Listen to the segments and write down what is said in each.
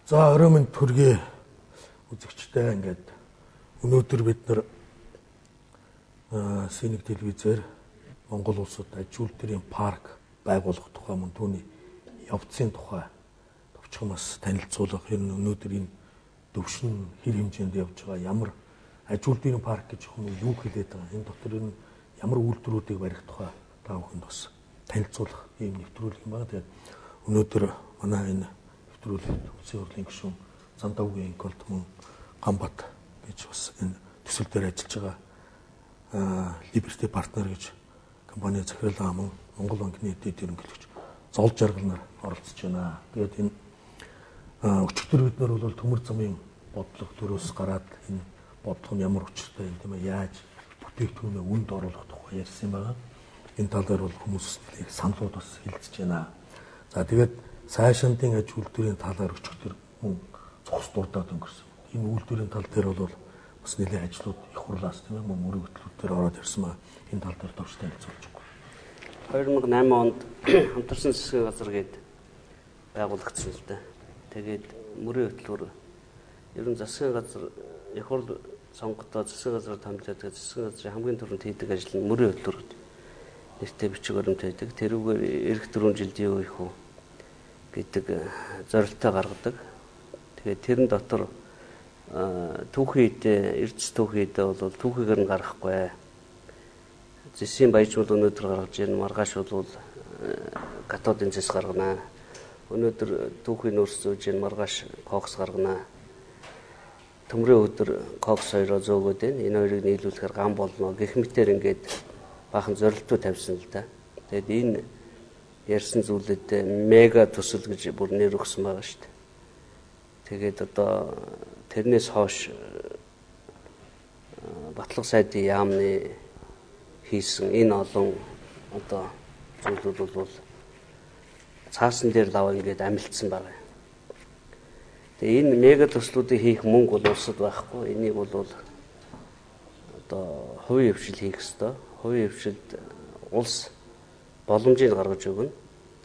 За орой минь төргий үзэгчтэй ингээд өнөөдөр бид нар Синик телевизээр Монгол улсад аж үйлдвэрийн парк байгуулах тухай мөн түүний явцын тухай товчхон бас танилцуулах. Өнөөдөр энэ төвшин хэр хэмжээнд явж байгаа, ямар аж үйлдвэрийн парк гэж юу хэлээд байгаа, энэ дотор энэ ямар үйлдвэрүүдийг барих тухай та бүхэнд бас танилцуулах ийм нэвтрүүлэг юм байна. Тэгээд өнөөдөр манай энэ нэвтрүүлэгт Улсын хурлын гишүүн Зандавгийн Инколт мөн Гамбат гэж бас энэ төсөл дээр ажиллаж байгаа Liberty Partner гэж компани захирлаа мөн Монгол банкны эдийн ерөнхийлөгч Зол Жаргал нар оролцож байна. Тэгээд энэ өчигдөр бид нар бол төмөр замын бодлого төрөөс гараад энэ бодлого нь ямар учиртай юм тийм ээ, яаж бүтээгдэхүүнээ үнд оруулах тухай ярьсан байгаа. Энэ тал дээр бол хүмүүс их саналууд бас хэлцэж байна. За тэгээд сайшаантын аж үйлдвэрийн талаар өчигдөр мөн цогц дурдаад өнгөрсөн. Энэ үйлдвэрийн тал дээр бол бас нэлээд ажлууд их хурлаас тийм ээ мөн мөрөг хөтлөлтөөр ороод ирсэн маа. Энэ тал дээр товч танилцуулж байгаа. 2008 онд хамтарсан засгийн газар гээд байгуулагдсан л да. Тэгээд мөрийн хөтлөөр ер нь засгийн газар их хурл сонгогдоод засгийн газар хамтлаад засгийн газрын хамгийн түрүүнд хийдэг ажил нь мөрийн хөтлөөр нэртэй бичиг баримт байдаг. Тэрүүгээр эх 4 жилд юу их үү гэдэг зорилтоо гаргадаг. Тэгээд тэрэн дотор түүхийд эрдэс түүхийд бол түүхийгээр нь гарахгүй. Зэсийн баяжмал өнөөдөр гаргаж ирнэ, маргааш бол катодын зэс гаргана. Өнөөдөр түүхийг нөөцлөж ирнэ, маргааш кокс гаргана. Төмрийн өдөр кокс хоёроо зөөгөөд байна. Энэ хоёрыг нийлүүлэхээр гам болно. Гэх мэтээр ингээд баахан зорилтоо тавьсан л да. Тэгээд энэ ярьсан зүйлүүд мега төсөл гэж бүр нэр өгсөн байгаа шүү дээ. Тэгээд одоо тэрнээс хойш батлах сайдын яамны хийсэн энэ олон одоо зүйлүүд бол цаасан дээр лав ингээд амилдсан байгаа. Тэгээ энэ мега төслүүдийг хийх мөнгө бол улсад байхгүй. Энийг бол одоо хувийн хвшил хийх ёстой. Хувийн хвшилд улс боломжийг гаргаж өгнө.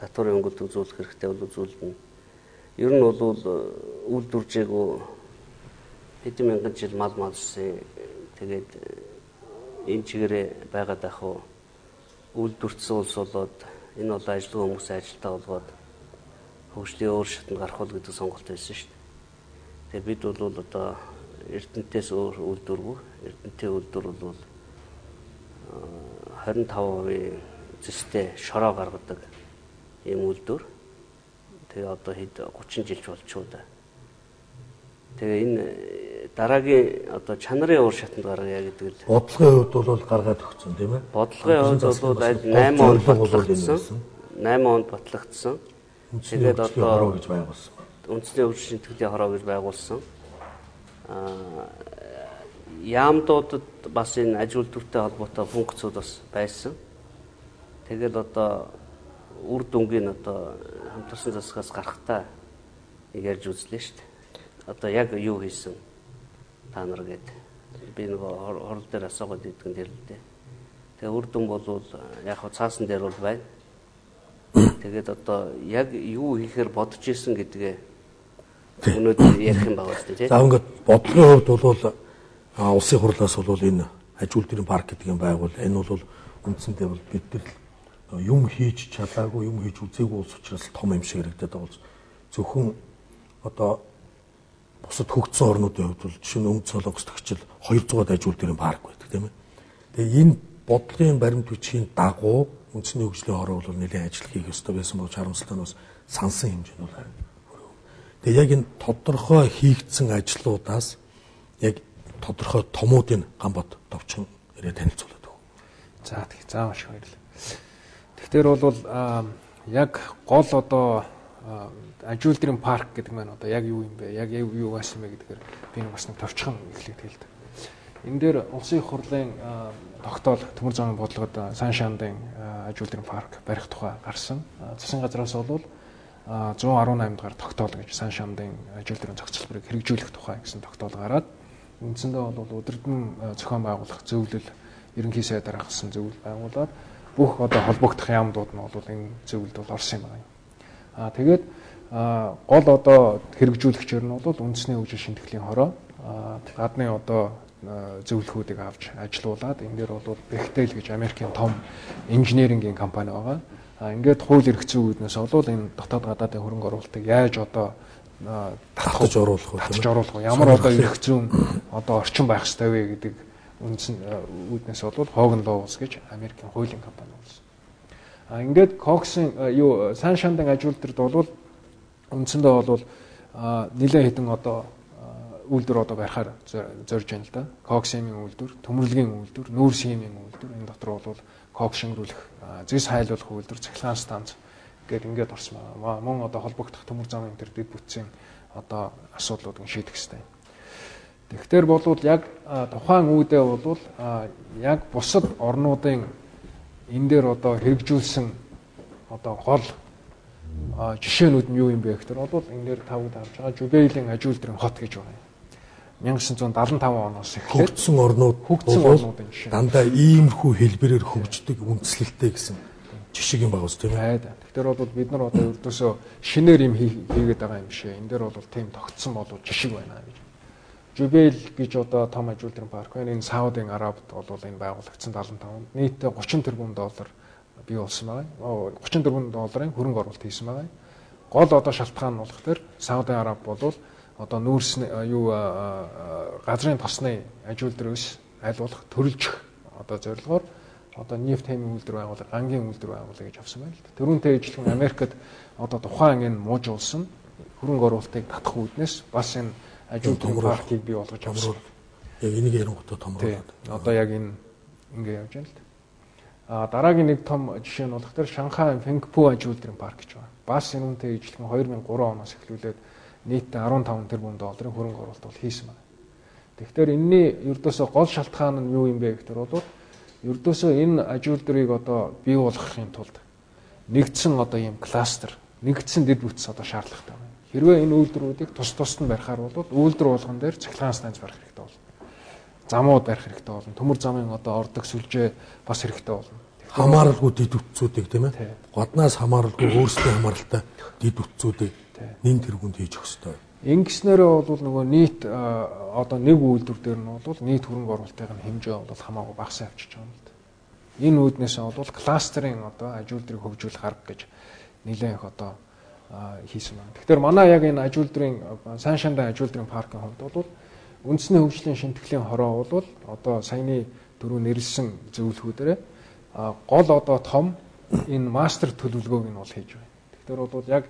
Татварын хөнгөлөлт үзүүлэх хэрэгтэй бол үзүүлнэ. Ер нь бол үйлдвэржээгүй хэдэн мянган жил мал малсан. Тэгээд энэ чигээрээ байгаад ах уу үйлдвэртсэн улс болоод энэ бол ажлын хүмүүсийн ажилтаа болгоод хөгжлийн өөр шатнд гарах уу гэдэг сонголт байсан шүү дээ. Тэгээд бид бол одоо Эрдэнэтээс өөр үйлдвэргүй. Эрдэнэтийн үйлдвэр бол 25% зэстэй шороо гаргадаг ийм үйлдвэр. Тэгээ одоо хэд 30 жилч болчихоо да. Тэгээ энэ дараагийн одоо чанарын уур шатанд гаргая гэдэг л бодлогын хувьд бол гаргаад өгсөн тийм ээ. Бодлогын хувьд бол 8 онд батлагдсан. 8 онд батлагдсан. Тэгээд одоо хороо гэж байгуулсан. Үндэсний өвчин шинтгэлийн хороо гэж байгуулсан. Яамдуудад бас энэ аж үйлдвэртэй холбоотой функцүүд бас байсан. Тэгэл одоо үр дүнгийн одоо хамтарсан засгаас гарахтаа ярьж үзлээ шүү дээ. Одоо яг юу хийсэн та нар гэдэг. Би нэг хорол дээр асуугаад идэгэн дээр л дээ. Тэгээ үр дүн бол яг хаа цаасан дээр бол байна. Тэгээд одоо яг юу хийхээр бодож исэн гэдгээ өнөөдөр ярих юм байгаа шүү дээ. За ингээд бодлогын хувьд бол улсын хурлаас бол энэ аж үйлдвэрийн парк гэдэг юм байгуул. Энэ бол үндсэндээ бол бид нар юм хийж чадаагүй, юм хийж үзээгүй улс учраас том юм шиг харагдаад байгаа. Зөвхөн одоо бусад хөгжсөн орнуудын хувьд бол жишээ нь Өмнөд Солонгос төгсчл 200 аж үйлдвэрийн парк байдаг тийм ээ. Тэгээ энэ бодлогын баримт бичгийн дагуу үндэсний хөгжлийн хороо бол нэлээд ажил хийх ёстой байсан бол харамсалтай нь бас сансан хэмжээнд бол харин. Тэгээ яг энэ тодорхой хийгдсэн ажлуудаас яг тодорхой томуудын Гамбат товчхон ирээ танилцуулаад өг. За тийм заавал баярлалаа. Тэгэхээр бол яг гол одоо аж үйлдвэрийн парк гэдэг маань одоо яг юу юм бэ? Яг юу байсан бэ гэдгээр би нэг бас нэг товчхон эхлээд хэлдэг. Энэ дээр улсын их хурлын тогтоол төмөр замын бодлогод Саншаандын аж үйлдвэрийн парк барих тухай гарсан. Засгийн газраас бол 118 дугаар тогтоол гэж Саншаандын аж үйлдвэрийн зохицолборыг хэрэгжүүлэх тухай гэсэн тогтоол гараад үндсэндээ бол өдөрдөн зохион байгуулах зөвлөл ерөнхий сайдаар гаргасан зөвлөл байгуулад бүх одоо холбогдох яамдууд нь бол энэ зөвлөлд бол орсон юм байна. Тэгээд гол одоо хэрэгжүүлэгчээр нь бол үндэсний хөгжил шинтгэлийн хороо гадны одоо зөвлөхүүдийг авч ажилуулад энэ дээр бол Bechtel гэж Америкийн том инженерингийн компани байгаа. Ингээд хууль эрх зүйн үүднээс бол энэ дотоод гадаадын хөрөнгө оруулалтыг яаж одоо татж оруулах вэ? Ямар одоо эрх зүйн одоо орчин байх ёстой вэ гэдэг үндсэн үүднээс бол Hogan Lovells гэж Америкийн хуулийн компани болсон. Ингээд Cox-ын Sunshine-ын ажилтнууд бол үндсэндээ бол нэлээд хэдэн одоо үйлдвэр одоо барихаар зорж байна л да. Cox-ийн үйлдвэр, төмөрлөгийн үйлдвэр, нүүрс хиймийн үйлдвэр, энэ дотор бол Cox шингэрүүлэх, зэс хайлуулах үйлдвэр, цахилгаан станц гэдэг ингээд орсон байна. Мөн одоо холбогдох төмөр замын төр дэд бүтцийн одоо асуудлуудыг шийдэх хэрэгтэй. Тэгэхээр бол яг тухайн үүдээ бол яг бусад орнуудын энэ дээр одоо хэрэгжүүлсэн одоо гол жишээнүүд нь юу юм бэ гэхээр бол энэ дээр тавд авч байгаа Жубейлийн ажилтрын хот гэж байна. 1975 оноос эхлээд хөгжсөн орнуудын жишээ. Дандаа иймэрхүү хэлбэрээр хөгждөг үндслэлтэй гэсэн жишгийг багс тийм ээ. Тэгэхээр бол бид нар одоо ердөөсөө шинээр юм хийгээд байгаа юм бишээ. Энэ дээр бол тийм тогтсон бол жишг байна гэж. Жубейл гэж одоо том ажилтрын парк байна. Энэ Саудын Арабид бол энэ байгуулагдсан 75-нд нийтдээ $30 тэрбум бий болсон байгаа. $30 тэрбум хөрөнгө оруулалт хийсэн байгаа. Гол одоо шалтгаан нь болохоор Саудын Араб бол одоо нүүрс газрын тосны ажилтрээс айлуулах төрөлжих одоо зорилгоор одоо нефт хэмжээний үйлдвэр байгуулах, гангийн үйлдвэр байгуулах гэж авсан байна л да. Төрөнтэй ижилхэн Америкт одоо тухайн энэ муужуулсан хөрөнгө оруулалтыг татах үүднээс бас энэ ажилтрын паркийг бий болгож авсан. Яг энийг ярангуйтай томруулаад. Одоо яг энэ ингэ явж байна л да. Дараагийн нэг том жишээ нь болохоор Шанхай Фэнгпу ажилтрын парк гэж байна. Бас энэ үнэтэй ижилхэн 2003 оноос эхлүүлээд нийтдээ $15 тэрбум хөрөнгө оруулалт бол хийсэн байна. Тэгэхээр энэний ердөөсөө гол шалтгаан нь юу юм бэ гэхээр бол ердөөсөө энэ ажилтрыг одоо бий болгохын тулд нэгдсэн одоо ийм кластер, нэгдсэн дэд бүтц одоо шаардлагатай байна. Хэрвээ энэ үйлдвэрүүдийг тус тусад нь барихаар бол үйлдвэр болгон дээр цахилгаан станц барих хэрэгтэй болно. Замууд барих хэрэгтэй болно. Төмөр замын одоо ордог сүлжээ бас хэрэгтэй болно. Хамааралгүй дэд бүтцүүдийг тийм ээ. Годнаас хамааралгүй өөрсдөө хамааралтай дэд бүтцүүдийг нэн тэргуунд хийж өгөх хэрэгтэй. Ингэснээрээ бол нөгөө нийт одоо нэг үйлдвэр дээр нь бол нийт хөрөнгө оруулалтын хэмжээ бол хамаагүй багасаа авчиж байгаа юм л да. Энэ үүднээс бол кластерын одоо ажилтрыг хөгжүүлэх арга гэж нэлээд их одоо хийсэн байна. Тэгэхээр манай яг энэ ажилтрын Sunshine ажилтрын паркын хувьд бол үндэсний хөгжлийн шинтгэлийн хороо бол одоо саяны дөрөв нэрлсэн зөвлөхүүдээр гол одоо том энэ мастер төлөвлөгөөг нь бол хийж байна. Тэгэхээр бол яг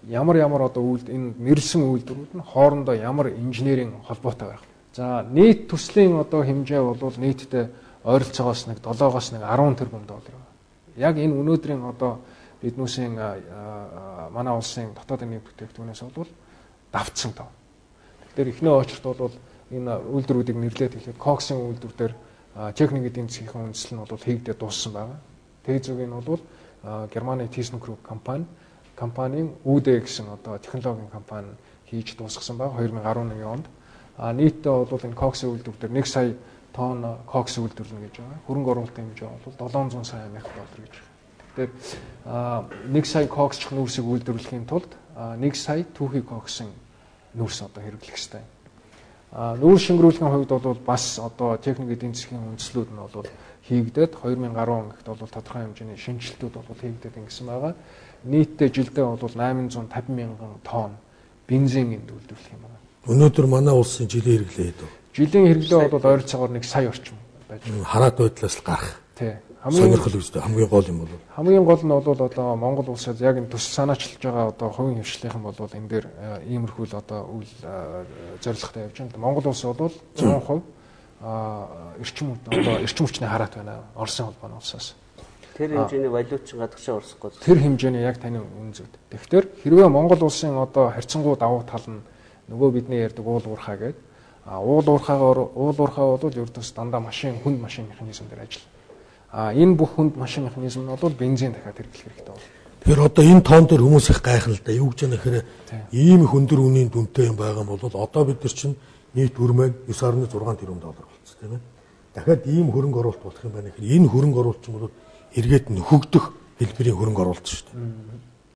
ямар одоо энэ нэрлсэн үйлдвэрүүд нь хоорондоо ямар инженерийн холбоотой байх. За нийт төслийн одоо хэмжээ бол нийтдээ ойролцоогоос нэг 7-оос нэг $10 тэрбум байна. Яг энэ өнөөдрийн одоо биднүүсийн манай улсын дотоодын нийт бүтээгдэхүүнээс бол давтсан тав. Тэгэхээр эхний очерт бол энэ үйлдвэрүүдийг нэрлээд хэлээд Cox-ын үйлдвэр дээр техник эдийн засгийн үндэслэл нь бол хийгдээд дууссан байгаа. Тэзүүг нь бол Германы ThyssenKrupp компанийн үүдэ гэсэн одоо технологийн компани хийж дуусгасан байгаа 2011 онд. Нийтдээ бол энэ Cox-ын үйлдвэр дээр 1 сая тонн Cox үйлдвэрлэнэ гэж байгаа. Хөрөнгө оруулалтын хэмжээ бол $700 сая Америк доллар гэж байна. Тэгэхээр 1 сая Cox-ч нүүрсийг үйлдвэрлэхийн тулд 1 сая түүхий Cox-ын нүүрс одоо хэрэглэх ёстой. Нүүрс шингэрүүлэхийн хувьд бол бас одоо техник эдийн засгийн үндэслэлүүд нь бол хийгдээд 2010 онд бол тодорхой хэмжээний шинжилтүүд бол хийгдээд ингэсэн байгаа. Нийтдээ жилдээ бол 850 мянган тонн бензин энд үйлдвэрлэх юм байна. Өнөөдөр манай улсын жилийн хэрэглээ хэд вэ? Жилийн хэрэглээ бол ойролцоогоор 1 сая орчим байж байна. Хараат байдлаас л гарах. Тий. Хамгийн гол юм бол. Хамгийн гол нь бол одоо Монгол улсад яг энэ төсөл санаачилж байгаа одоо хувийн хвшлийнхэн бол энэ дээр иймэрхүү л одоо үйл зорилготой явж байна. Монгол улс бол 100% эрчим хүчний хараат байна. Оросын холбооны улсаас. Тэр хэмжээний валют чинь гадагшаа орсохгүй. Тэр хэмжээний яг таны үн зөв. Тэгэхээр хэрвээ Монгол улсын одоо харьцангуй давуу тал нь нөгөө бидний ярьдаг уул уурхай гэдэг. Уул уурхай бол ердөөс дандаа хүнд машин механизм дээр ажиллана. Энэ бүх хүнд машин механизм нь бол бензин дахиад хэрэглэх хэрэгтэй байна. Тэгэхээр одоо энэ тоон дээр хүмүүс их гайхна л да. Юу гэж яана гэхээр ийм их өндөр үнийн дүнтэй юм байгаа юм бол одоо бид нар чинь нийт өрмөг $9.6 тэрбум болцсон тийм ээ. Дахиад ийм хөрөнгө оруулалт болох юм байна гэхээр энэ хөрөнгө оруулалт чинь бол эргээд нөхөгдөх хэлбэрийн хөрөнгө оруулалт шүү дээ.